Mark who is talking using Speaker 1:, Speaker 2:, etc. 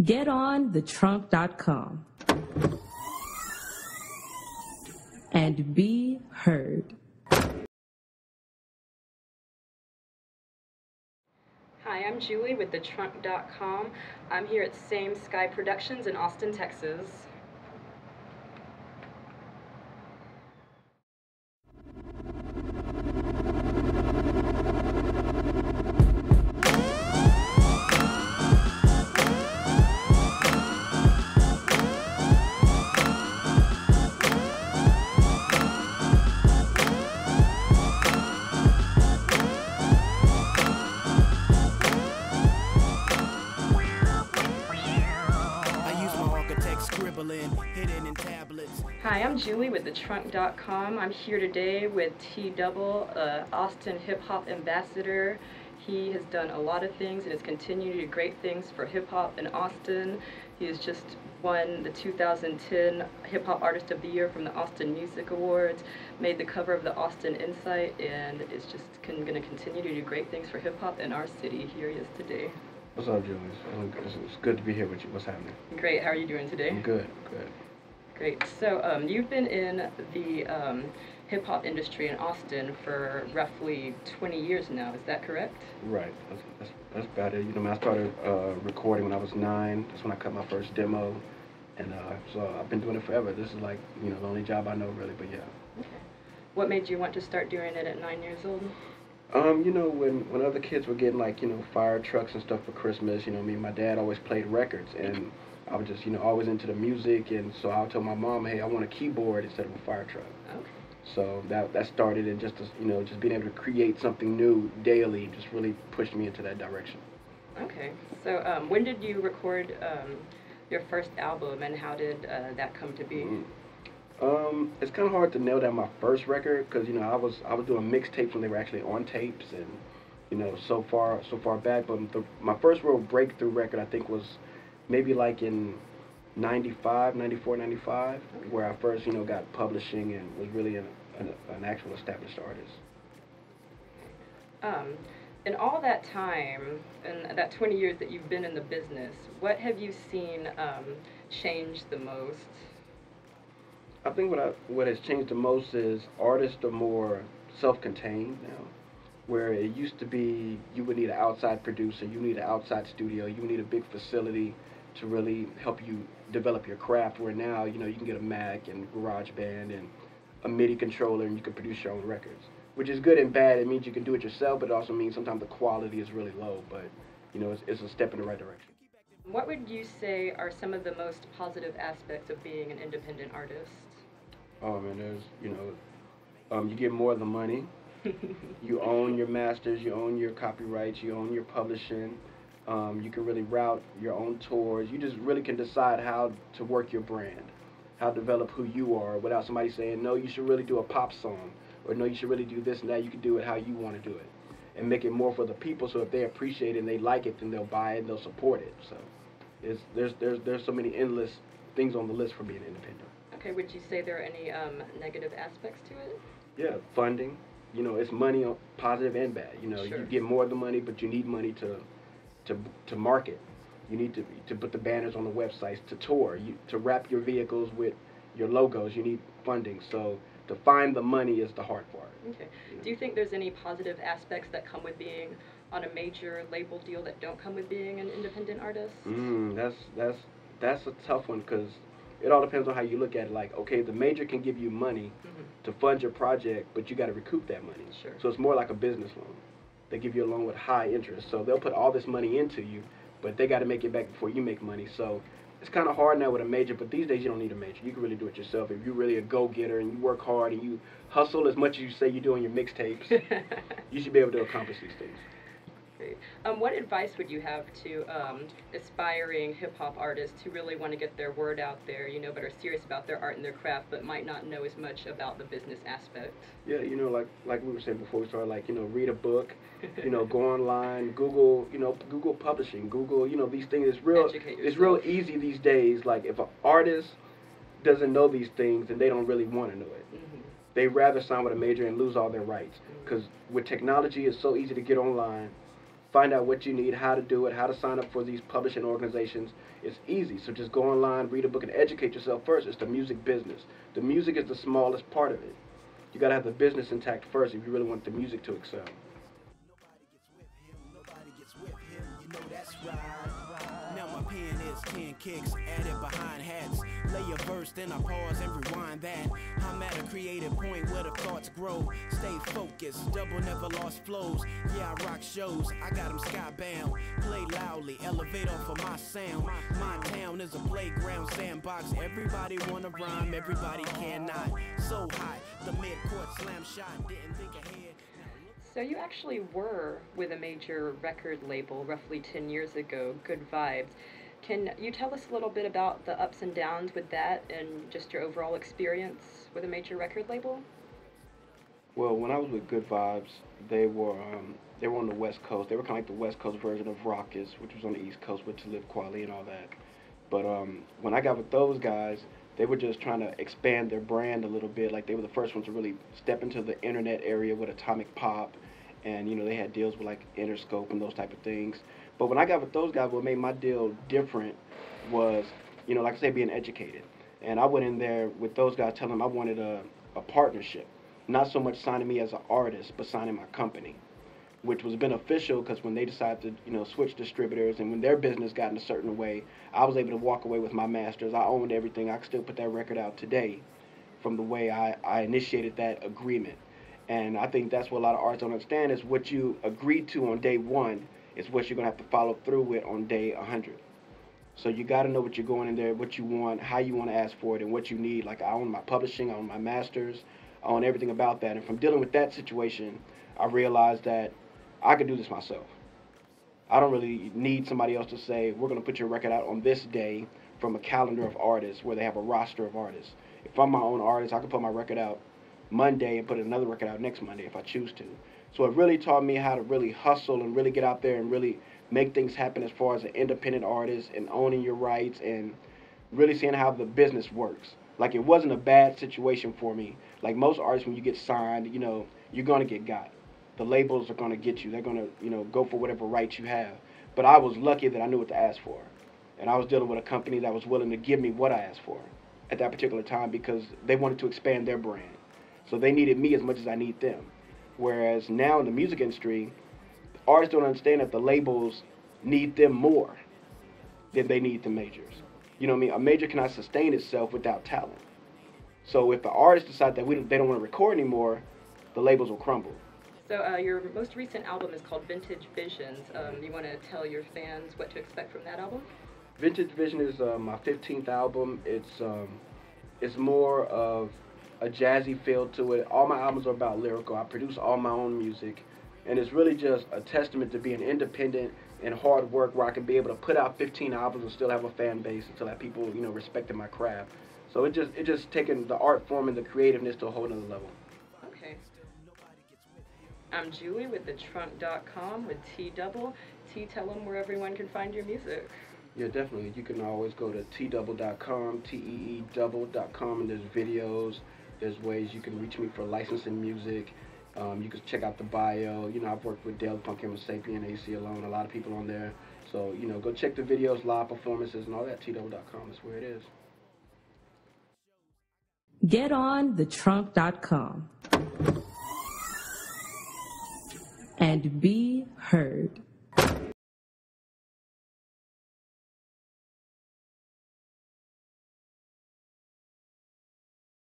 Speaker 1: Get on thetrunk.com and be heard.
Speaker 2: Hi, I'm Julie with thetrunk.com. I'm here at Same Sky Productions in Austin, Texas. Hi, I'm Julie with thetrunk.com. I'm here today with T-Double, Austin hip-hop ambassador. He has done a lot of things and has continued to do great things for hip-hop in Austin. He has just won the 2010 Hip-Hop Artist of the Year from the Austin Music Awards, made the cover of the Austin Insight, and is just going to continue to do great things for hip-hop in our city. Here he is today.
Speaker 3: What's up, Julie? It's good to be here with you. What's happening?
Speaker 2: Great. How are you doing today?
Speaker 3: I'm good. Good.
Speaker 2: Great. So you've been in the hip-hop industry in Austin for roughly 20 years now. Is that correct?
Speaker 3: Right. That's about it. You know, I started recording when I was 9. That's when I cut my first demo, and so I've been doing it forever. This is like, you know, the only job I know really. But yeah.
Speaker 2: Okay. What made you want to start doing it at 9 years old?
Speaker 3: You know, when other kids were getting, like, you know, fire trucks and stuff for Christmas, you know, me and my dad always played records, and I was just, you know, always into the music, and so I would tell my mom, hey, I want a keyboard instead of a fire truck.
Speaker 2: Okay.
Speaker 3: So that started, and just, you know, just being able to create something new daily just really pushed me into that direction.
Speaker 2: Okay. So when did you record your first album, and how did that come to be?
Speaker 3: It's kind of hard to nail down my first record because, you know, I was doing mixtapes when they were actually on tapes, and, you know, so far back. But my first real breakthrough record, I think, was maybe like in 95, 94, 95, where I first, you know, got publishing and was really an actual established artist.
Speaker 2: In all that time, and that 20 years that you've been in the business, what have you seen change the most?
Speaker 3: I think what has changed the most is artists are more self-contained now, where it used to be you would need an outside producer, you need an outside studio, you would need a big facility to really help you develop your craft, where now, you know, you can get a Mac and GarageBand and a MIDI controller and you can produce your own records, which is good and bad. It means you can do it yourself, but it also means sometimes the quality is really low, but, you know, it's a step in the right direction.
Speaker 2: What would you say are some of the most positive aspects of being an independent artist?
Speaker 3: Oh man, there's, you know, you get more of the money. You own your masters, you own your copyrights, you own your publishing. You can really route your own tours. You just really can decide how to work your brand, how to develop who you are without somebody saying, no, you should really do a pop song, or no, you should really do this and that. You can do it how you want to do it and make it more for the people, so if they appreciate it and they like it, then they'll buy it and they'll support it. So there's so many endless things on the list for being independent.
Speaker 2: Okay, would you say there are any negative aspects to it?
Speaker 3: Yeah, funding. You know, it's money, positive and bad. You know,
Speaker 2: Sure.
Speaker 3: You get more of the money, but you need money to market. You need to put the banners on the websites, to tour, to wrap your vehicles with your logos. You need funding. So to find the money is the hard part.
Speaker 2: Okay. Do you think there's any positive aspects that come with being on a major label deal that don't come with being an independent artist?
Speaker 3: That's a tough one, because it all depends on how you look at it. Like, okay, the major can give you money to fund your project, but you got to recoup that money.
Speaker 2: Sure.
Speaker 3: So it's more like a business loan. They give you a loan with high interest. So they'll put all this money into you, but they got to make it back before you make money. So it's kind of hard now with a major, but these days you don't need a major. You can really do it yourself. If you're really a go-getter and you work hard and you hustle as much as you say you do on your mixtapes, you should be able to accomplish these things.
Speaker 2: Great. What advice would you have to aspiring hip-hop artists who really want to get their word out there, you know, but are serious about their art and their craft, but might not know as much about the business aspect?
Speaker 3: Yeah, you know, like we were saying before we started, like, you know, read a book, you know, go online, Google, you know, Google publishing, Google, you know, these things. It's real easy these days. Like, if an artist doesn't know these things, then they don't really want to know it. They rather sign with a major and lose all their rights, because with technology, it's so easy to get online. find out what you need, how to do it, how to sign up for these publishing organizations. It's easy. So just go online, read a book, and educate yourself first. It's the music business. The music is the smallest part of it. You got to have the business intact first if you really want the music to excel.
Speaker 4: Nobody gets with him, you know that's right. Now my pen is 10 kicks added behind hats. Lay a verse, then I pause and rewind that. I'm at a creative point where the thoughts grow. Stay focused, double never lost flows. Yeah, I rock shows, I got them skybound. Play loudly, elevate off of my sound. My town is a playground sandbox. Everybody wanna rhyme, everybody cannot. So high, the mid-court slam shot, didn't think ahead.
Speaker 2: So you actually were with a major record label roughly 10 years ago, Good Vibes. Can you tell us a little bit about the ups and downs with that and just your overall experience with a major record label?
Speaker 3: Well, when I was with Good Vibes, they were on the West Coast. They were kind of like the West Coast version of Rawkus, which was on the East Coast with Talib Kweli and all that. But when I got with those guys, they were just trying to expand their brand a little bit. Like they were the first ones to really step into the internet area with Atomic Pop, and they had deals with like Interscope and those type of things. But when I got with those guys, what made my deal different was, like I say, being educated. And I went in there with those guys telling them I wanted a partnership, not so much signing me as an artist, but signing my company, which was beneficial because when they decided to, switch distributors and when their business got in a certain way, I was able to walk away with my masters. I owned everything. I could still put that record out today from the way I initiated that agreement. And I think that's what a lot of artists don't understand is what you agreed to on day one is what you're going to have to follow through with on day 100. So you got to know what you're going in there, what you want, how you want to ask for it, and what you need. Like I own my publishing, I own my masters, I own everything about that. And from dealing with that situation, I realized that I could do this myself. I don't really need somebody else to say, we're going to put your record out on this day from a calendar of artists where they have a roster of artists. If I'm my own artist, I can put my record out Monday and put another record out next Monday if I choose to. So it really taught me how to really hustle and really get out there and really make things happen as far as an independent artist and owning your rights and really seeing how the business works. Like it wasn't a bad situation for me. Like most artists, when you get signed, you're going to get got. The labels are going to get you. They're going to, go for whatever rights you have. But I was lucky that I knew what to ask for. And I was dealing with a company that was willing to give me what I asked for at that particular time because they wanted to expand their brand. So they needed me as much as I need them. Whereas now in the music industry, artists don't understand that the labels need them more than they need the majors. You know what I mean? A major cannot sustain itself without talent. So if the artists decide that they don't want to record anymore, the labels will crumble.
Speaker 2: So your most recent album is called Vintage Visions. You want to tell your fans what to expect from that album?
Speaker 3: Vintage Vision is my 15th album. It's more of a jazzy feel to it. All my albums are about lyrical. I produce all my own music. And it's really just a testament to being independent and hard work where I can be able to put out 15 albums and still have a fan base and still have people, respecting my craft. So it just taking the art form and the creativeness to a whole nother level.
Speaker 2: Okay. I'm Julie with TheTrunk.com with T-Double. T, tell them where everyone can find your music.
Speaker 3: Yeah, definitely. You can always go to T-Double.com, TEE-double.com, and there's videos. There's ways you can reach me for licensing music. You can check out the bio. I've worked with Dale Punk, Sapien, AC Alone, a lot of people on there. So, go check the videos, live performances, and all that. T-Double.com is where it is.
Speaker 1: Get on TheTrunk.com and be heard.